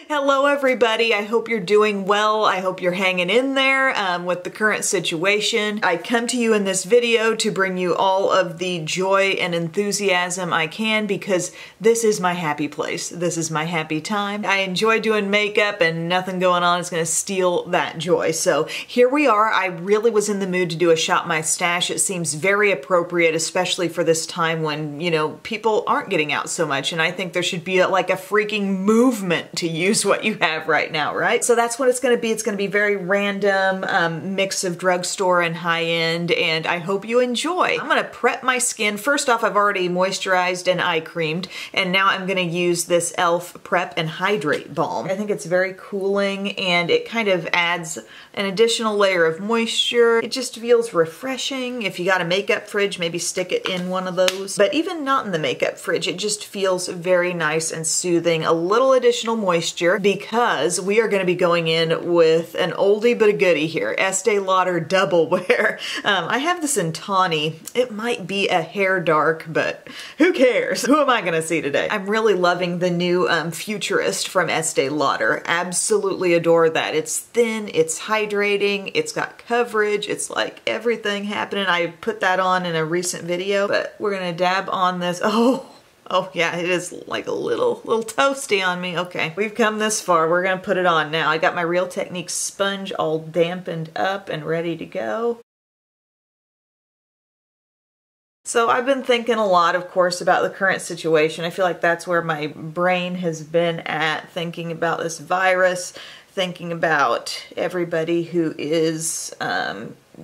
Hello everybody, I hope you're doing well. I hope you're hanging in there with the current situation. I come to you in this video to bring you all of the joy and enthusiasm I can because this is my happy place. This is my happy time. I enjoy doing makeup and nothing going on is going to steal that joy. So here we are. I really was in the mood to do a Shop My Stash. It seems very appropriate, especially for this time when, you know, people aren't getting out so much, and I think there should be like a freaking movement to use what you have right now, right? So that's what it's going to be. It's going to be very random mix of drugstore and high-end, and I hope you enjoy. I'm going to prep my skin. First off, I've already moisturized and eye creamed, and now I'm going to use this e.l.f. Prep and Hydrate Balm. I think it's very cooling, and it kind of adds an additional layer of moisture. It just feels refreshing. If you got a makeup fridge, maybe stick it in one of those. But even not in the makeup fridge, it just feels very nice and soothing. A little additional moisture because we are going to be going in with an oldie but a goodie here. Estee Lauder Double Wear. I have this in tawny. It might be a hair dark, but who cares? Who am I going to see today? I'm really loving the new Futurist from Estee Lauder. Absolutely adore that. It's thin, it's hydrating, it's got coverage, it's like everything happening. I put that on in a recent video, but we're going to dab on this. Oh yeah, it is like a little toasty on me. Okay, we've come this far. We're gonna put it on now. I got my Real Techniques sponge all dampened up and ready to go. So I've been thinking a lot, of course, about the current situation. I feel like that's where my brain has been at, thinking about this virus, thinking about everybody who is,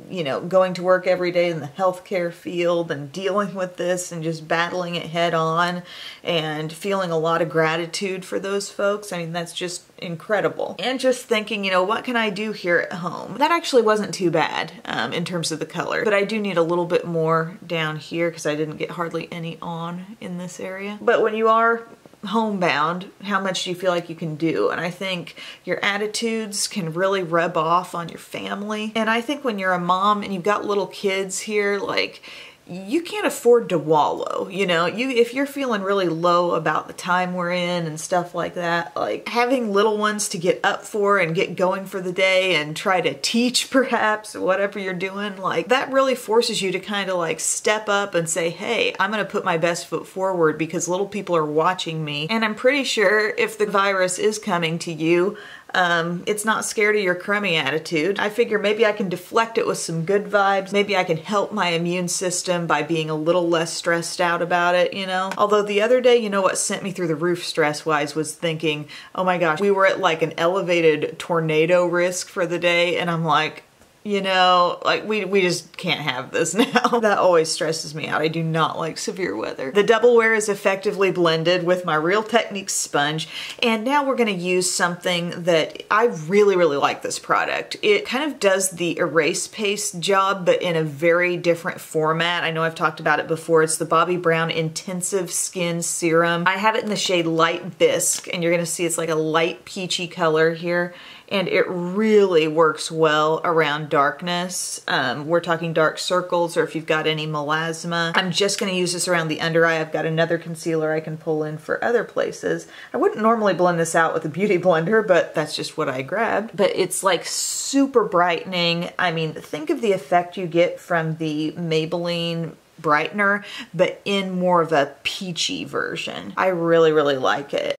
you know, going to work every day in the healthcare field and dealing with this and just battling it head on and feeling a lot of gratitude for those folks. I mean, that's just incredible. And just thinking, you know, what can I do here at home? That actually wasn't too bad in terms of the color, but I do need a little bit more down here because I didn't get hardly any on in this area. But when you are homebound, how much do you feel like you can do? And I think your attitudes can really rub off on your family. And I think when you're a mom and you've got little kids here, like, you can't afford to wallow, you know? If you're feeling really low about the time we're in and stuff like that, like having little ones to get up for and get going for the day and try to teach perhaps, whatever you're doing, like that really forces you to kind of like step up and say, hey, I'm gonna put my best foot forward because little people are watching me. And I'm pretty sure if the virus is coming to you, it's not scared of your crummy attitude. I figure maybe I can deflect it with some good vibes. Maybe I can help my immune system by being a little less stressed out about it, you know? Although the other day, you know what sent me through the roof stress-wise was thinking, oh my gosh, we were at like an elevated tornado risk for the day, and I'm like, you know, like we just can't have this now. That always stresses me out. I do not like severe weather. The Double Wear is effectively blended with my Real Techniques sponge, and now we're gonna use something that I really like this product. It kind of does the erase paste job, but in a very different format. I know I've talked about it before. It's the Bobbi Brown Intensive Skin Serum. I have it in the shade Light Bisque, and you're gonna see it's like a light peachy color here. And it really works well around darkness. We're talking dark circles, or if you've got any melasma. I'm just gonna use this around the under eye. I've got another concealer I can pull in for other places. I wouldn't normally blend this out with a beauty blender, but that's just what I grabbed. But it's like super brightening. I mean, think of the effect you get from the Maybelline brightener, but in more of a peachy version. I really like it.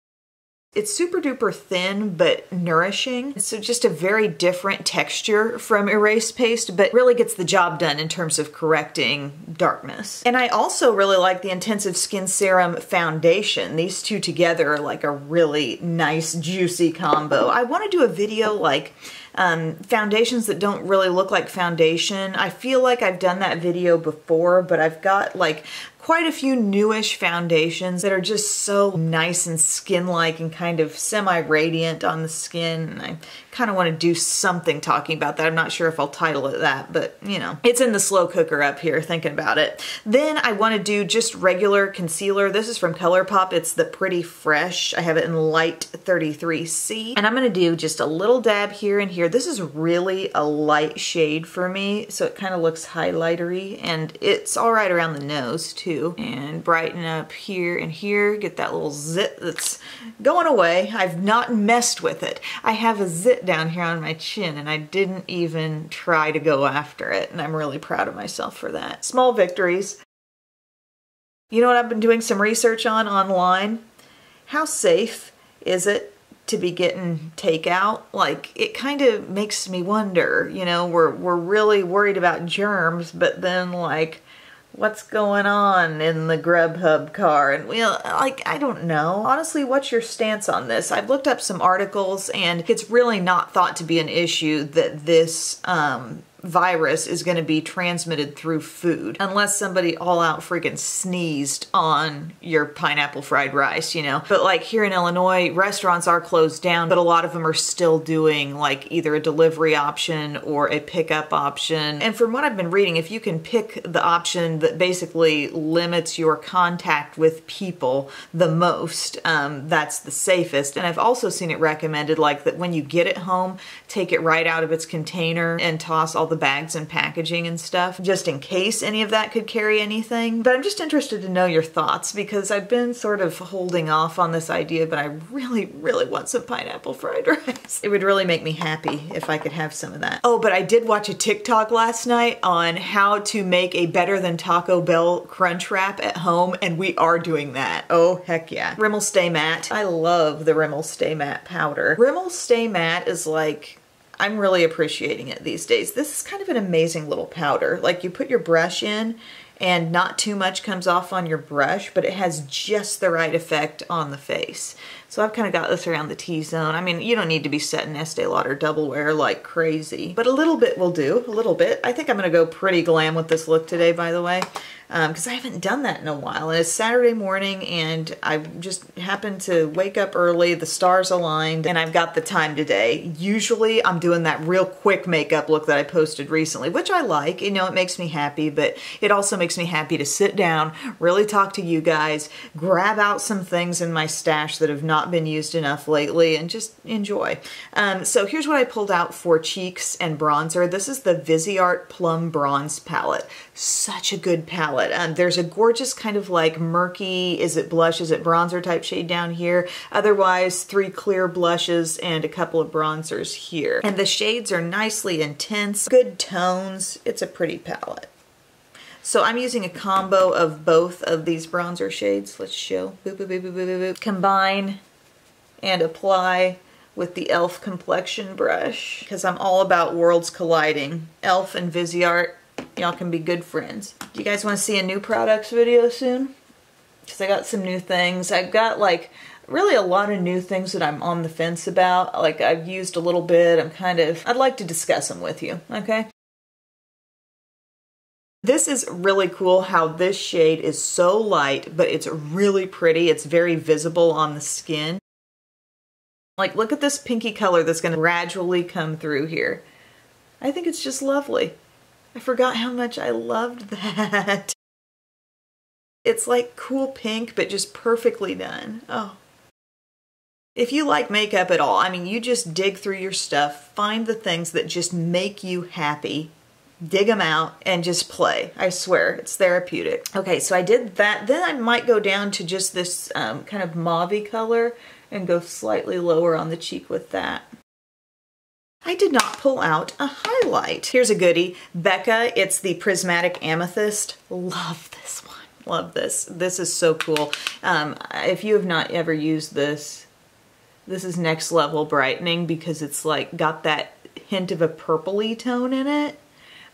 It's super duper thin, but nourishing. So just a very different texture from erase paste, but really gets the job done in terms of correcting darkness. And I also really like the Intensive Skin Serum Foundation. These two together are like a really nice, juicy combo. I want to do a video like foundations that don't really look like foundation. I feel like I've done that video before, but I've got like quite a few newish foundations that are just so nice and skin-like and kind of semi-radiant on the skin. And I kind of want to do something talking about that. I'm not sure if I'll title it that, but you know, it's in the slow cooker up here thinking about it. Then I want to do just regular concealer. This is from ColourPop. It's the Pretty Fresh. I have it in light 33C. And I'm going to do just a little dab here and here. This is really a light shade for me, so it kind of looks highlightery, and it's all right around the nose too. too, and brighten up here and here, get that little zit that's going away. I've not messed with it. I have a zit down here on my chin and I didn't even try to go after it, and I'm really proud of myself for that. Small victories. You know what I've been doing some research on online? How safe is it to be getting takeout? Like, it kind of makes me wonder, you know, we're really worried about germs, but then like, what's going on in the Grubhub car? And like, I don't know. Honestly, what's your stance on this? I've looked up some articles and it's really not thought to be an issue that this virus is going to be transmitted through food, unless somebody all out freaking sneezed on your pineapple fried rice, you know. But like here in Illinois, restaurants are closed down, but a lot of them are still doing like either a delivery option or a pickup option. And from what I've been reading, if you can pick the option that basically limits your contact with people the most, that's the safest. And I've also seen it recommended like that when you get it home, take it right out of its container and toss all the bags and packaging and stuff, just in case any of that could carry anything. But I'm just interested to know your thoughts, because I've been sort of holding off on this idea, but I really, really want some pineapple fried rice. It would really make me happy if I could have some of that. Oh, but I did watch a TikTok last night on how to make a better than Taco Bell crunch wrap at home, and we are doing that. Oh, heck yeah. Rimmel Stay Matte. I love the Rimmel Stay Matte powder. Rimmel Stay Matte is like, I'm really appreciating it these days. This is kind of an amazing little powder. Like, you put your brush in and not too much comes off on your brush, but it has just the right effect on the face. So I've kind of got this around the T-zone. I mean, you don't need to be setting Estee Lauder double wear like crazy, but a little bit will do, a little bit. I think I'm gonna go pretty glam with this look today, by the way, because I haven't done that in a while. And it's Saturday morning and I just happened to wake up early, the stars aligned, and I've got the time today. Usually I'm doing that real quick makeup look that I posted recently, which I like. You know, it makes me happy, but it also makes me happy to sit down, really talk to you guys, grab out some things in my stash that have not been used enough lately, and just enjoy. So here's what I pulled out for cheeks and bronzer. This is the Viseart Plum Bronze Palette. Such a good palette. There's a gorgeous kind of like murky, is it blush, is it bronzer type shade down here. Otherwise, 3 clear blushes and a couple of bronzers here. And the shades are nicely intense, good tones. It's a pretty palette. So I'm using a combo of both of these bronzer shades. Let's show. Boop, boop, boop, boop, boop, boop. Combine and apply with the e.l.f. complexion brush, because I'm all about worlds colliding. e.l.f. and Viseart, y'all can be good friends. Do you guys want to see a new products video soon? Because I got some new things. I've got like really a lot of new things that I'm on the fence about. Like, I've used a little bit. I'd like to discuss them with you, okay? This is really cool how this shade is so light, but it's really pretty. It's very visible on the skin. Like, look at this pinky color that's going to gradually come through here. I think it's just lovely. I forgot how much I loved that. It's like cool pink, but just perfectly done. Oh. If you like makeup at all, I mean, you just dig through your stuff, find the things that just make you happy, dig them out, and just play. I swear, it's therapeutic. Okay, so I did that. Then I might go down to just this kind of mauve-y color and go slightly lower on the cheek with that. I did not pull out a highlight. Here's a goodie. Becca, it's the Prismatic Amethyst. Love this one. Love this. This is so cool. If you have not ever used this, this is next level brightening, because it's like got that hint of a purpley tone in it.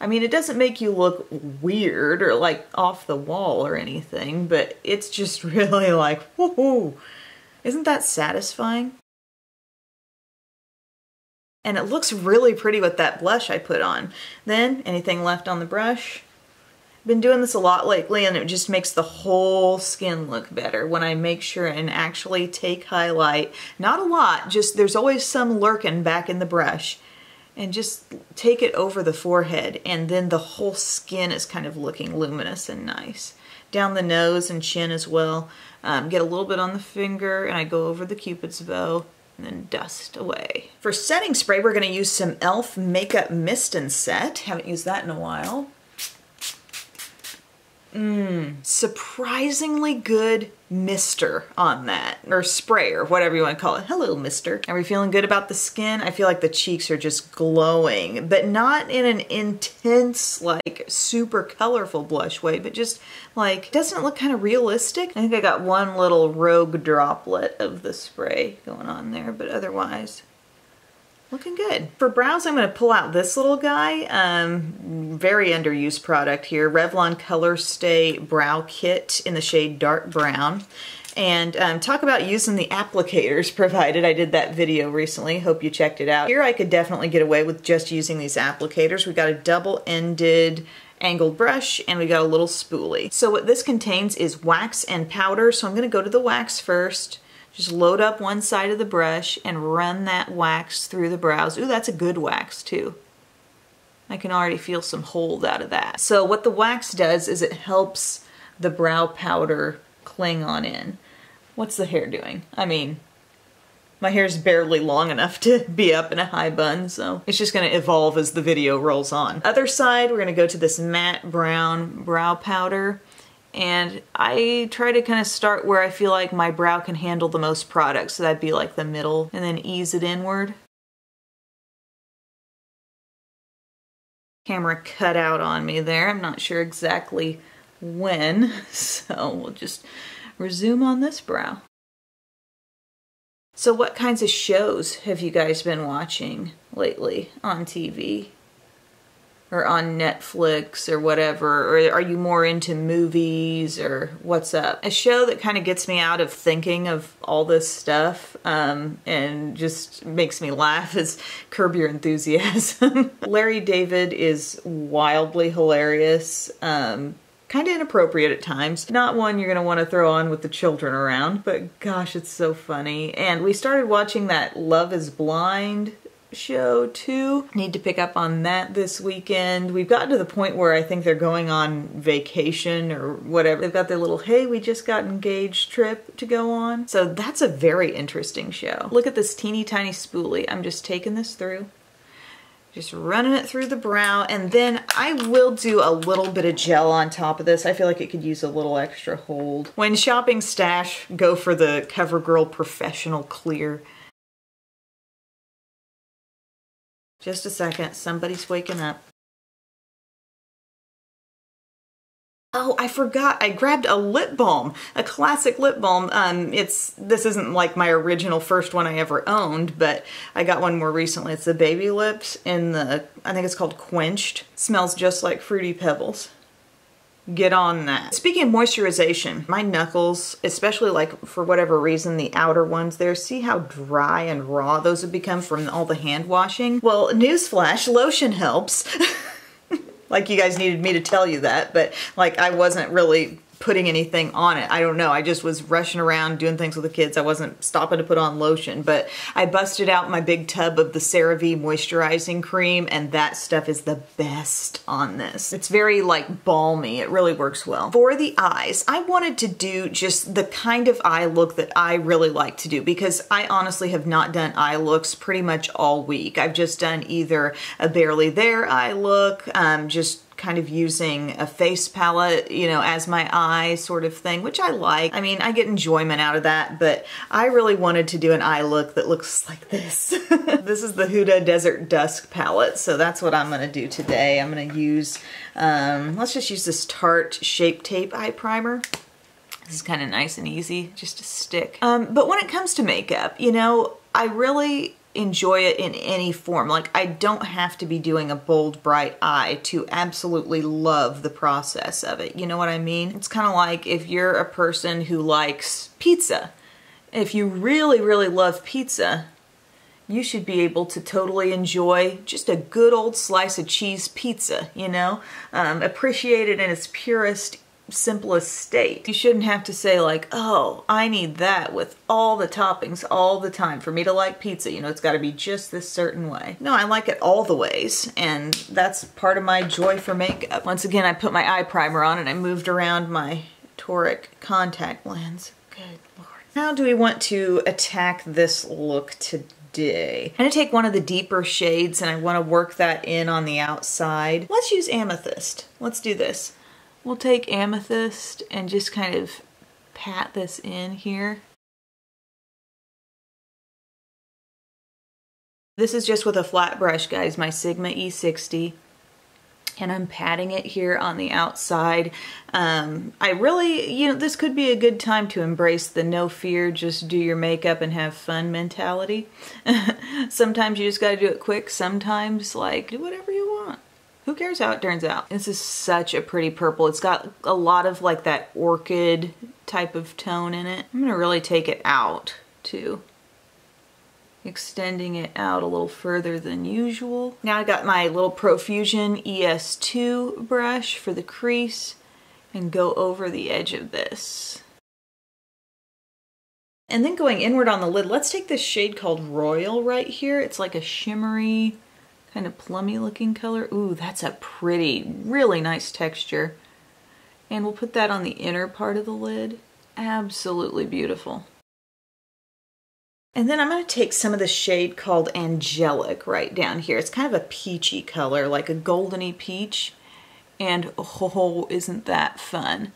I mean, it doesn't make you look weird or like off the wall or anything, but it's just really like, woohoo. Isn't that satisfying? And it looks really pretty with that blush I put on. Then, anything left on the brush? I've been doing this a lot lately, and it just makes the whole skin look better when I make sure and actually take highlight. Not a lot, just there's always some lurking back in the brush. And just take it over the forehead, and then the whole skin is kind of looking luminous and nice. Down the nose and chin as well. Get a little bit on the finger, and I go over the Cupid's bow, and then dust away. For setting spray, we're going to use some e.l.f. Makeup Mist and Set. Haven't used that in a while. Surprisingly good mister on that, or spray, or whatever you want to call it. Hello, mister. Are we feeling good about the skin? I feel like the cheeks are just glowing, but not in an intense, like super colorful blush way, but just like, doesn't it look kind of realistic? I think I got one little rogue droplet of the spray going on there, but otherwise, looking good. For brows, I'm going to pull out this little guy. Very underused product here. Revlon Colorstay Brow Kit in the shade Dark Brown. And talk about using the applicators provided. I did that video recently. Hope you checked it out. Here I could definitely get away with just using these applicators. We got a double-ended angled brush, and we got a little spoolie. So what this contains is wax and powder. So I'm going to go to the wax first. Just load up one side of the brush and run that wax through the brows. Ooh, that's a good wax too. I can already feel some hold out of that. So what the wax does is it helps the brow powder cling on in. What's the hair doing? I mean, my hair's barely long enough to be up in a high bun, so it's just gonna evolve as the video rolls on. Other side, we're gonna go to this matte brown brow powder. And I try to kind of start where I feel like my brow can handle the most product. So that'd be like the middle, and then ease it inward. Camera cut out on me there. I'm not sure exactly when, so we'll just resume on this brow. So what kinds of shows have you guys been watching lately on TV? Or on Netflix or whatever, or are you more into movies, or what's up? A show that kind of gets me out of thinking of all this stuff and just makes me laugh is Curb Your Enthusiasm. Larry David is wildly hilarious. Kind of inappropriate at times. Not one you're going to want to throw on with the children around, but gosh, it's so funny. And we started watching that Love is Blind show too. Need to pick up on that this weekend. We've gotten to the point where I think they're going on vacation or whatever. They've got their little, hey, we just got engaged trip to go on. So that's a very interesting show. Look at this teeny tiny spoolie. I'm just taking this through. Just running it through the brow, and then I will do a little bit of gel on top of this. I feel like it could use a little extra hold. When shopping Stash, go for the CoverGirl Professional Clear. Just a second, somebody's waking up. Oh, I forgot, I grabbed a lip balm, a classic lip balm. This isn't like my original first one I ever owned, but I got one more recently. It's the Baby Lips in the, I think it's called Quenched. It smells just like Fruity Pebbles. Get on that. Speaking of moisturization, my knuckles, especially like for whatever reason, the outer ones there, see how dry and raw those have become from all the hand washing? Well, newsflash, lotion helps. Like you guys needed me to tell you that, but like I wasn't really putting anything on it. I don't know. I just was rushing around doing things with the kids. I wasn't stopping to put on lotion, but I busted out my big tub of the Cerave moisturizing cream, and that stuff is the best on this. It's very like balmy. It really works well. For the eyes, I wanted to do just the kind of eye look that I really like to do, because I honestly have not done eye looks pretty much all week. I've just done either a barely there eye look, just kind of using a face palette, you know, as my eye sort of thing, which I like. I mean, I get enjoyment out of that, but I really wanted to do an eye look that looks like this. This is the Huda Desert Dusk palette, so that's what I'm gonna do today. I'm gonna use, let's just use this Tarte Shape Tape Eye Primer. This is kind of nice and easy, just a stick. But when it comes to makeup, you know, I really enjoy it in any form. Like, I don't have to be doing a bold, bright eye to absolutely love the process of it. You know what I mean? It's kind of like if you're a person who likes pizza. If you really, really love pizza, you should be able to totally enjoy just a good old slice of cheese pizza, you know? Appreciate it in its purest, simplest state. You shouldn't have to say like, oh, I need that with all the toppings all the time for me to like pizza. You know, it's got to be just this certain way. No, I like it all the ways, and that's part of my joy for makeup. Once again, I put my eye primer on and I moved around my toric contact lens. Good Lord. How do we want to attack this look today? I'm gonna take one of the deeper shades and I want to work that in on the outside. Let's use Amethyst. Let's do this. we'll take Amethyst and just kind of pat this in here. This is just with a flat brush, guys, my Sigma E60. And I'm patting it here on the outside. I really, this could be a good time to embrace the no fear, just do your makeup and have fun mentality. Sometimes you just gotta do it quick. Sometimes, like, do whatever you want. Who cares how it turns out? This is such a pretty purple. It's got a lot of like that orchid type of tone in it. I'm gonna really take it out too. Extending it out a little further than usual. Now I got my little Profusion ES2 brush for the crease and go over the edge of this. And then going inward on the lid, let's take this shade called Royal right here. It's like a shimmery, kind of plummy looking color. Ooh, that's a pretty, really nice texture. And we'll put that on the inner part of the lid. Absolutely beautiful. And then I'm going to take some of the shade called Angelic right down here. It's kind of a peachy color, like a goldeny peach. And oh, isn't that fun? I'm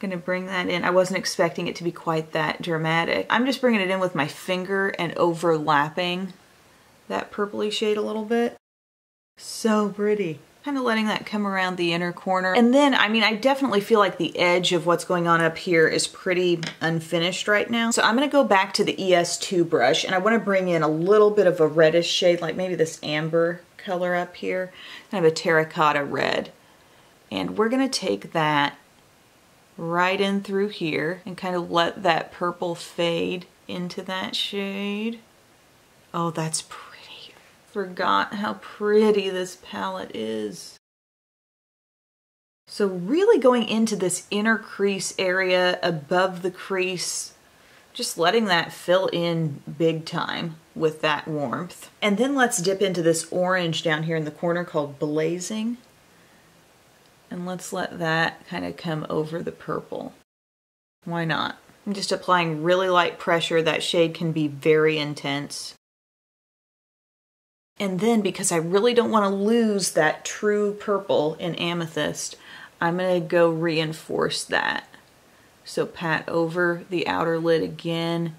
going to bring that in. I wasn't expecting it to be quite that dramatic. I'm just bringing it in with my finger and overlapping that purpley shade a little bit. So pretty. Kind of letting that come around the inner corner. And then, I mean, I definitely feel like the edge of what's going on up here is pretty unfinished right now. So I'm gonna go back to the ES2 brush and I wanna bring in a little bit of a reddish shade, like maybe this amber color up here, kind of a terracotta red. And we're gonna take that right in through here and kind of let that purple fade into that shade. Oh, that's pretty. Forgot how pretty this palette is. So really going into this inner crease area above the crease, just letting that fill in big time with that warmth. And then let's dip into this orange down here in the corner called Blazing. And let's let that kind of come over the purple. Why not? I'm just applying really light pressure. That shade can be very intense. And then, because I really don't want to lose that true purple in Amethyst, I'm going to go reinforce that. So pat over the outer lid again.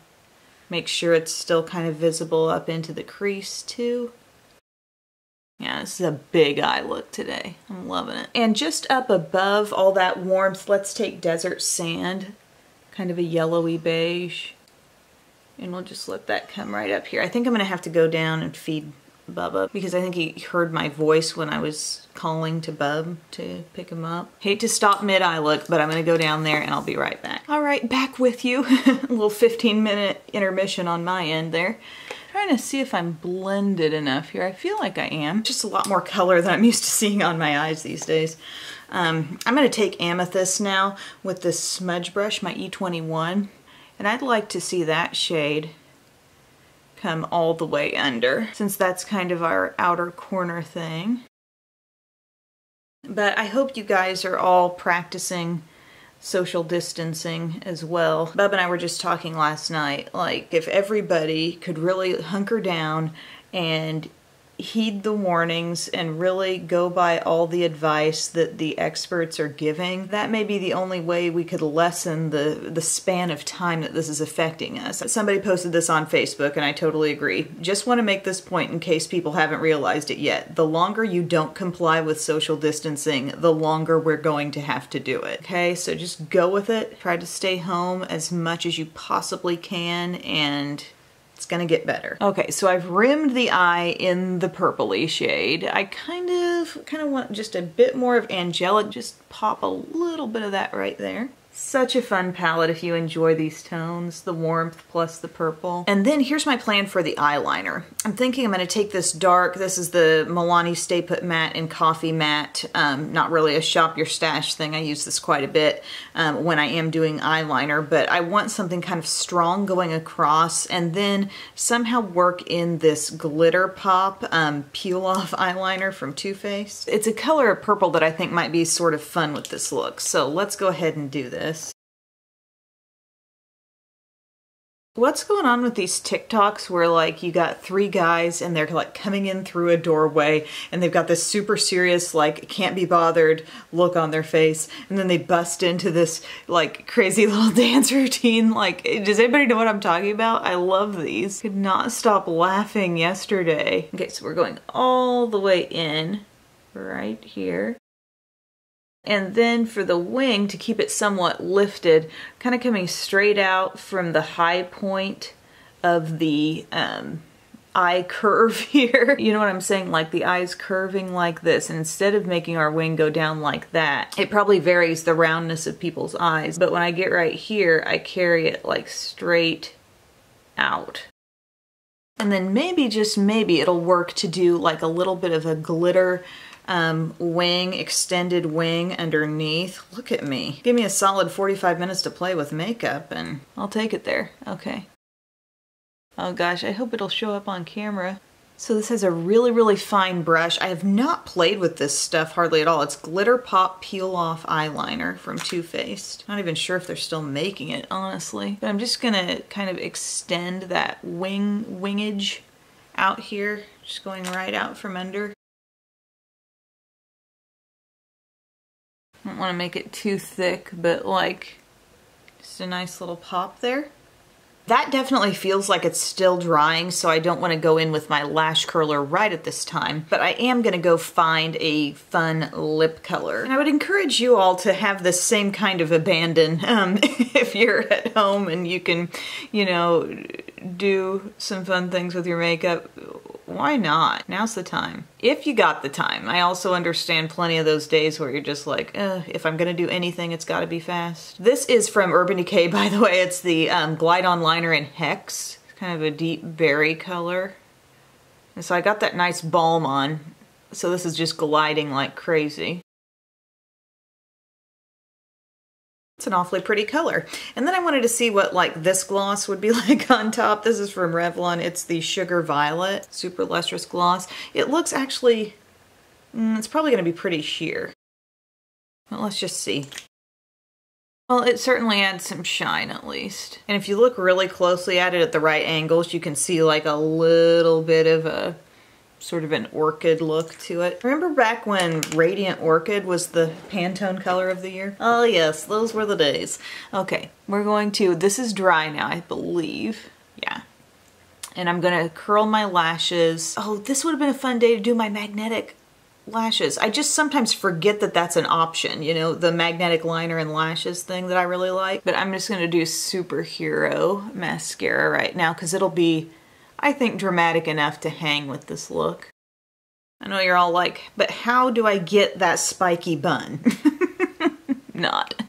Make sure it's still kind of visible up into the crease too. Yeah, this is a big eye look today. I'm loving it. And just up above all that warmth, let's take Desert Sand, kind of a yellowy beige. And we'll just let that come right up here. I think I'm going to have to go down and feed Bubba because I think he heard my voice when I was calling to Bub to pick him up. Hate to stop mid-eye look, but I'm gonna go down there and I'll be right back. All right, back with you. A little 15-minute intermission on my end there. Trying to see if I'm blended enough here. I feel like I am. Just a lot more color than I'm used to seeing on my eyes these days. I'm gonna take Amethyst now with this smudge brush, my E21, and I'd like to see that shade come all the way under, since that's kind of our outer corner thing. But I hope you guys are all practicing social distancing as well. Bub and I were just talking last night, like if everybody could really hunker down and heed the warnings and really go by all the advice that the experts are giving, that may be the only way we could lessen the span of time that this is affecting us. Somebody posted this on Facebook and I totally agree. Just want to make this point in case people haven't realized it yet. The longer you don't comply with social distancing, the longer we're going to have to do it. Okay, so just go with it. Try to stay home as much as you possibly can and it's gonna get better. Okay, so I've rimmed the eye in the purpley shade. I kind of want just a bit more of Angelic. Just pop a little bit of that right there. Such a fun palette if you enjoy these tones, the warmth plus the purple. And then here's my plan for the eyeliner. I'm thinking I'm gonna take this dark, this is the Milani Stay Put Matte in Coffee Matte. Not really a shop your stash thing, I use this quite a bit when I am doing eyeliner, but I want something kind of strong going across and then somehow work in this Glitter Pop Peel Off eyeliner from Too Faced. It's a color of purple that I think might be sort of fun with this look, so let's go ahead and do this. What's going on with these TikToks where like you got three guys and they're like coming in through a doorway and they've got this super serious like can't be bothered look on their face, and then they bust into this like crazy little dance routine? Like, does anybody know what I'm talking about? I love these. Could not stop laughing yesterday. Okay, so we're going all the way in right here. And then for the wing, to keep it somewhat lifted, kind of coming straight out from the high point of the eye curve here. You know what I'm saying? Like the eye's curving like this. And instead of making our wing go down like that, it probably varies the roundness of people's eyes. But when I get right here, I carry it like straight out. And then maybe, just maybe, it'll work to do like a little bit of a glitter wing, extended wing underneath. Look at me. Give me a solid 45 minutes to play with makeup and I'll take it there. Okay. Oh gosh, I hope it'll show up on camera. So this has a really, really fine brush. I have not played with this stuff hardly at all. It's Glitter Pop Peel Off Eyeliner from Too Faced. Not even sure if they're still making it, honestly. But I'm just gonna kind of extend that wingage out here. Just going right out from under. I don't want to make it too thick, but like just a nice little pop there. That definitely feels like it's still drying, so I don't want to go in with my lash curler right at this time, but I am going to go find a fun lip color. And I would encourage you all to have the same kind of abandon if you're at home and you can, you know, do some fun things with your makeup. Why not? Now's the time. If you got the time. I also understand plenty of those days where you're just like, if I'm gonna do anything, it's gotta be fast. This is from Urban Decay, by the way. It's the Glide On Liner in Hex. It's kind of a deep berry color. And so I got that nice balm on. So this is just gliding like crazy. It's an awfully pretty color. And then I wanted to see what like this gloss would be like on top. This is from Revlon. It's the Sugar Violet Super Lustrous Gloss. It looks actually, it's probably going to be pretty sheer. Well, let's just see. Well, it certainly adds some shine at least. And if you look really closely at it at the right angles, you can see like a little bit of a sort of an orchid look to it. Remember back when Radiant Orchid was the Pantone color of the year? Oh yes, those were the days. Okay, we're going to, this is dry now, I believe. Yeah. And I'm gonna curl my lashes. Oh, this would have been a fun day to do my magnetic lashes. I just sometimes forget that that's an option, you know, the magnetic liner and lashes thing that I really like. But I'm just gonna do Superhero mascara right now because it'll be, I think, dramatic enough to hang with this look. I know you're all like, but how do I get that spiky bun? Not.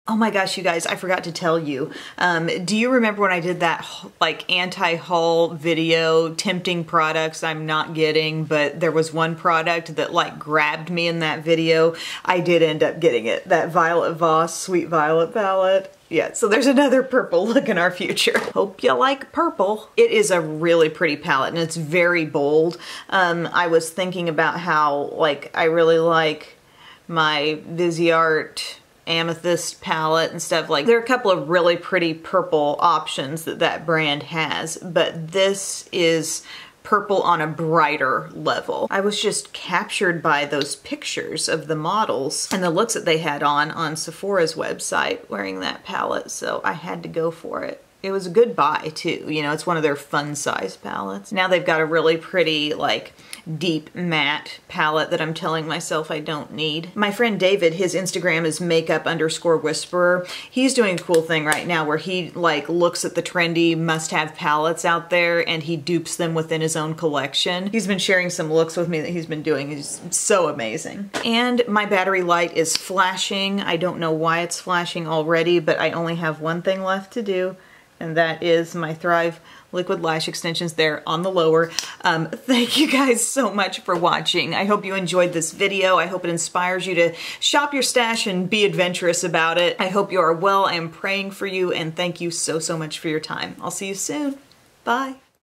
Oh my gosh, you guys, I forgot to tell you. Do you remember when I did that like anti-haul video, tempting products I'm not getting, but there was one product that like grabbed me in that video? I did end up getting it, that Violet Voss Sweet Violet palette. Yeah, so there's another purple look in our future. Hope you like purple. It is a really pretty palette and it's very bold. I was thinking about how like I really like my Viseart Amethyst palette and stuff. Like there are a couple of really pretty purple options that that brand has, but this is purple on a brighter level. I was just captured by those pictures of the models and the looks that they had on Sephora's website wearing that palette, so I had to go for it. It was a good buy too, you know, it's one of their fun size palettes. Now they've got a really pretty like deep matte palette that I'm telling myself I don't need. My friend David, his Instagram is makeup_whisperer. He's doing a cool thing right now where he like looks at the trendy must-have palettes out there and he dupes them within his own collection. He's been sharing some looks with me that he's been doing. It's so amazing. And my battery light is flashing. I don't know why it's flashing already, but I only have one thing left to do, and that is my Thrive liquid lash extensions there on the lower. Thank you guys so much for watching. I hope you enjoyed this video. I hope it inspires you to shop your stash and be adventurous about it. I hope you are well. I am praying for you and thank you so, so much for your time. I'll see you soon. Bye.